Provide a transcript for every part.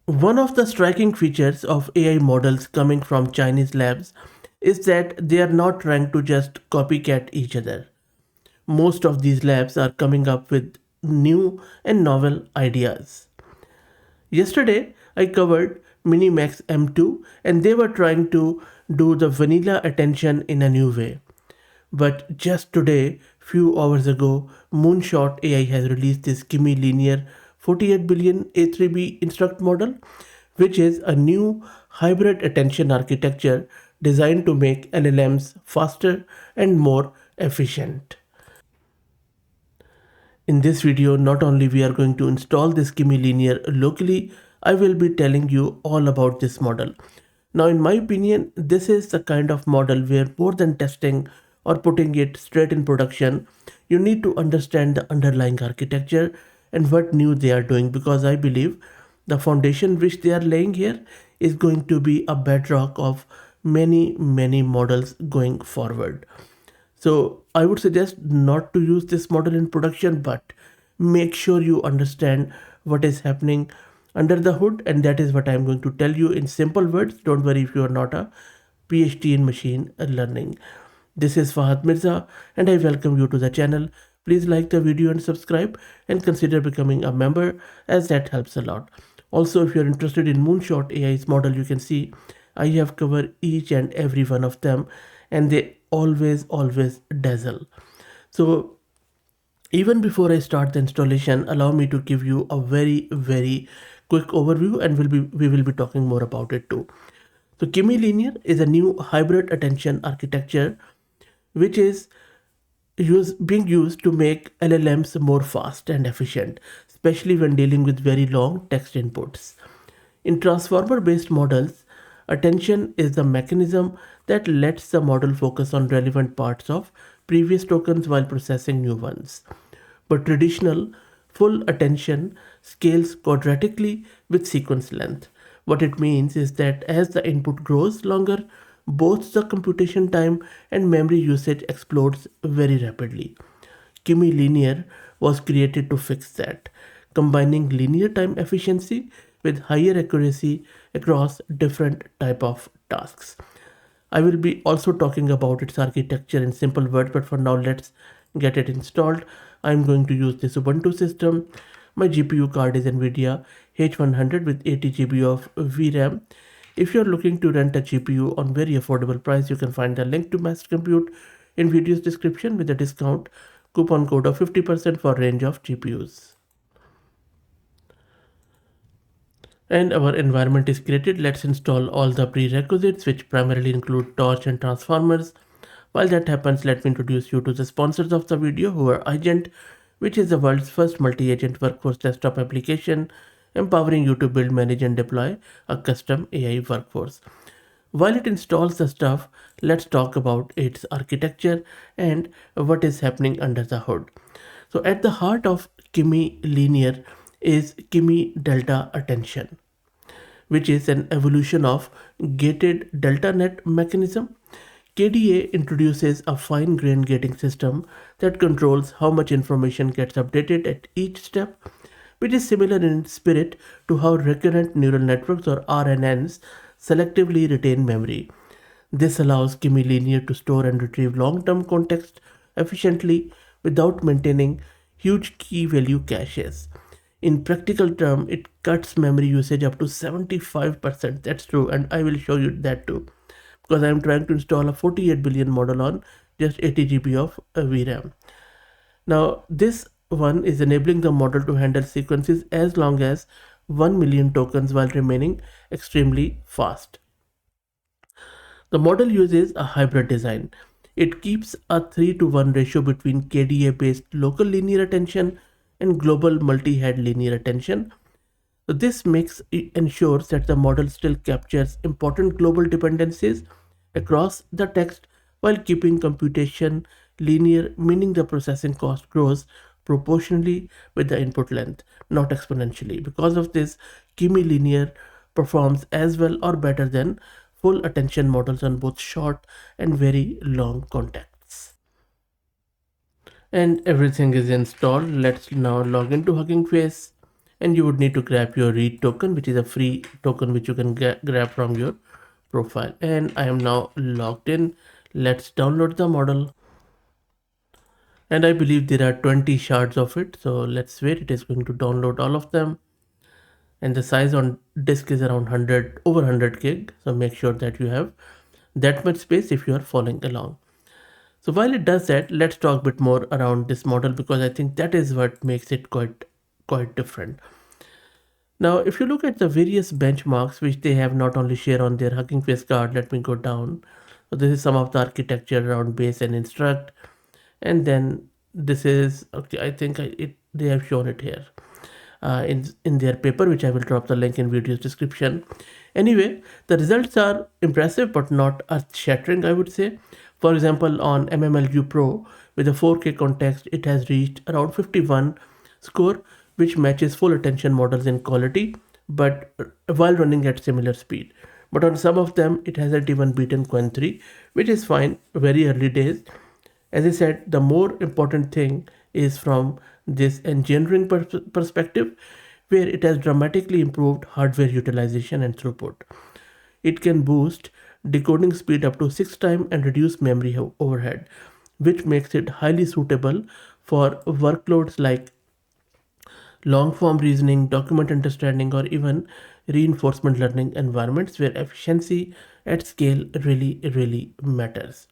One of the striking features of AI models coming from Chinese labs is that they are not trying to just copycat each other. Most of these labs are coming up with new and novel ideas. Yesterday, I covered Minimax M2 and they were trying to do the vanilla attention in a new way. But just today, few hours ago, Moonshot AI has released this Kimi Linear 48 billion A3B instruct model, which is a new hybrid attention architecture designed to make LLMs faster and more efficient. In this video, not only we are going to install this Kimi Linear locally, I will be telling you all about this model. Now, in my opinion, this is the kind of model where more than testing or putting it straight in production, you need to understand the underlying architecture and what new they are doing, because I believe the foundation which they are laying here is going to be a bedrock of many models going forward. So I would suggest not to use this model in production, but make sure you understand what is happening under the hood, and that is what I'm going to tell you in simple words. Don't worry if you are not a PhD in machine learning. This is Fahad Mirza, and I welcome you to the channel. Please like the video and subscribe, and consider becoming a member, as that helps a lot. Also, if you're interested in Moonshot AI's model, you can see I have covered each and every one of them, and they always dazzle. So even before I start the installation, allow me to give you a very quick overview, and we will be talking more about it too. So Kimi Linear is a new hybrid attention architecture which is being used to make LLMs more fast and efficient, especially when dealing with very long text inputs. In transformer based models, attention is the mechanism that lets the model focus on relevant parts of previous tokens while processing new ones. But traditional full attention scales quadratically with sequence length. What it means is that as the input grows longer, both the computation time and memory usage explodes very rapidly. Kimi Linear was created to fix that, combining linear time efficiency with higher accuracy across different type of tasks. I will be also talking about its architecture in simple words, but for now let's get it installed. I'm going to use this Ubuntu system. My GPU card is NVIDIA H100 with 80 GB of VRAM. If you're looking to rent a GPU on very affordable price, you can find the link to Master Compute in video's description with a discount coupon code of 50% for range of GPUs. And our environment is created. Let's install all the prerequisites, which primarily include torch and transformers. While that happens, let me introduce you to the sponsors of the video, who are Agent, which is the world's first multi-agent workforce desktop application, empowering you to build, manage, and deploy a custom AI workforce. While it installs the stuff, let's talk about its architecture and what is happening under the hood. So at the heart of Kimi Linear is Kimi Delta Attention, which is an evolution of gated delta net mechanism. KDA introduces a fine-grained gating system that controls how much information gets updated at each step, which is similar in spirit to how recurrent neural networks or RNNs selectively retain memory. This allows Kimi Linear to store and retrieve long-term context efficiently without maintaining huge key value caches. In practical term, it cuts memory usage up to 75%. That's true, and I will show you that too, because I am trying to install a 48 billion model on just 80 GB of VRAM. Now, this one is enabling the model to handle sequences as long as 1 million tokens while remaining extremely fast. The model uses a hybrid design. It keeps a 3:1 ratio between KDA based local linear attention and global multi-head linear attention. So this ensures that the model still captures important global dependencies across the text while keeping computation linear, meaning the processing cost grows proportionally with the input length, not exponentially. Because of this, Kimi Linear performs as well or better than full attention models on both short and very long contexts. And everything is installed. Let's now log into Hugging Face. and you would need to grab your read token, which is a free token which you can grab from your profile. And I am now logged in. Let's download the model. And I believe there are 20 shards of it, so let's wait. It is going to download all of them, and the size on disk is around 100 over 100 gig, so make sure that you have that much space if you are following along. So while it does that, let's talk a bit more around this model, because I think that is what makes it quite different. Now, if you look at the various benchmarks which they have not only share on their Hugging Face card, let me go down. So this is some of the architecture around base and instruct, and then this is okay. I think they have shown it here in their paper, which I will drop the link in video's description. Anyway, the results are impressive but not earth-shattering, I would say. For example, on MMLU Pro with a 4K context, it has reached around 51 score, which matches full attention models in quality, but while running at similar speed. But on some of them, it hasn't even beaten Quen 3, which is fine, very early days. As I said, the more important thing is from this engineering perspective, where it has dramatically improved hardware utilization and throughput. It can boost decoding speed up to 6 times and reduce memory overhead, which makes it highly suitable for workloads like long form reasoning, document understanding, or even reinforcement learning environments where efficiency at scale really matters.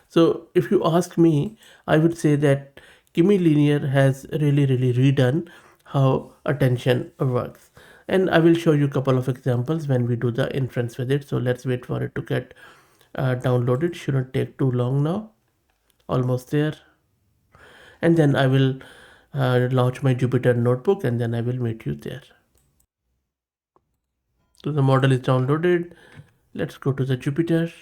So if you ask me, I would say that Kimi Linear has really redone how attention works. And I will show you a couple of examples when we do the inference with it. So let's wait for it to get downloaded. Shouldn't take too long now. Almost there. And then I will launch my Jupyter notebook, and then I will meet you there. So the model is downloaded. Let's go to the Jupyter.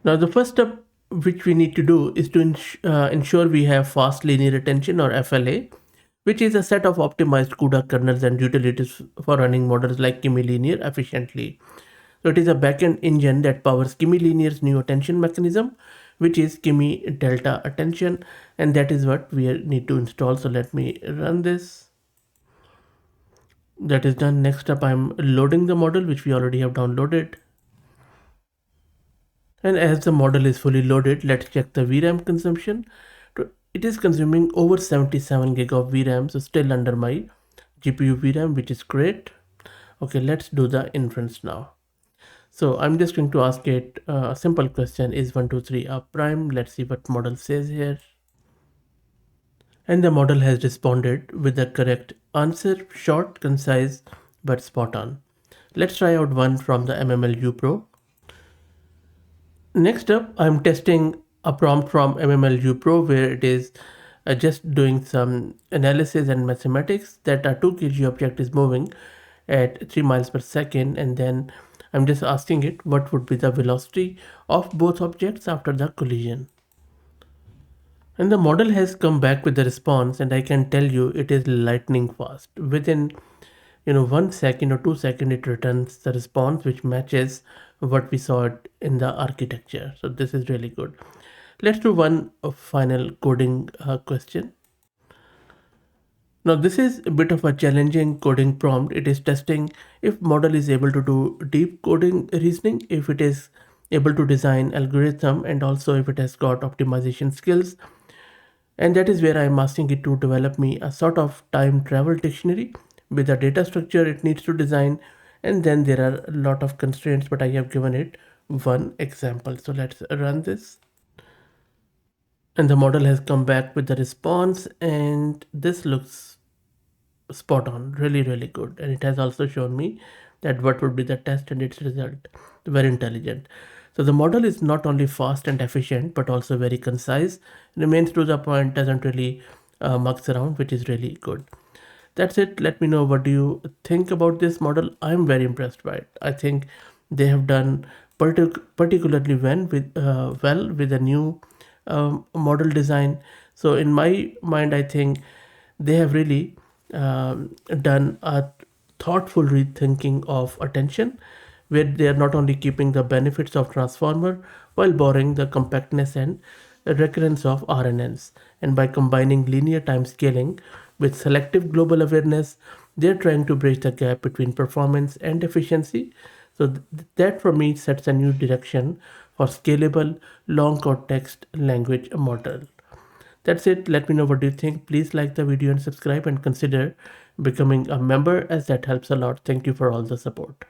Now the first step which we need to do is to ensure we have fast linear attention, or FLA, which is a set of optimized CUDA kernels and utilities for running models like Kimi Linear efficiently. So it is a backend engine that powers Kimi Linear's new attention mechanism, which is Kimi Delta Attention, and that is what we need to install. So let me run this. That is done. Next up, I'm loading the model, which we already have downloaded. And as the model is fully loaded, let's check the VRAM consumption. It is consuming over 77 gig of VRAM, so still under my GPU VRAM, which is great. Okay, let's do the inference now. So I'm just going to ask it a simple question: is 1, 2, 3 a prime? Let's see what model says here. And the model has responded with the correct answer, short, concise, but spot on. Let's try out one from the MMLU Pro. Next up, I'm testing a prompt from MMLU Pro where it is just doing some analysis and mathematics that a 2 kg object is moving at 3 miles per second, and then I'm just asking it what would be the velocity of both objects after the collision. And the model has come back with the response, and I can tell you it is lightning fast. Within 1 second or 2 seconds, it returns the response which matches what we saw in the architecture. So this is really good. Let's do one final coding question. Now this is a bit of a challenging coding prompt. It is testing if model is able to do deep coding reasoning, if it is able to design algorithm, and also if it has got optimization skills. And that is where I'm asking it to develop me a sort of time travel dictionary with the data structure it needs to design. And then there are a lot of constraints, but I have given it one example. So let's run this. And the model has come back with the response, and this looks spot on, really good. And it has also shown me that what would be the test and its result. Very intelligent. So the model is not only fast and efficient, but also very concise, remains to the point, doesn't really mucks around, which is really good. That's it. Let me know what do you think about this model. I'm very impressed by it. I think they have done particularly well with a new model design. So in my mind, I think they have really done a thoughtful rethinking of attention, where they are not only keeping the benefits of transformer while borrowing the compactness and recurrence of RNNs. And by combining linear time scaling With selective global awareness, they're trying to bridge the gap between performance and efficiency. So that for me sets a new direction for scalable long context language model. That's it. Let me know what you think. Please like the video and subscribe and consider becoming a member as that helps a lot. Thank you for all the support.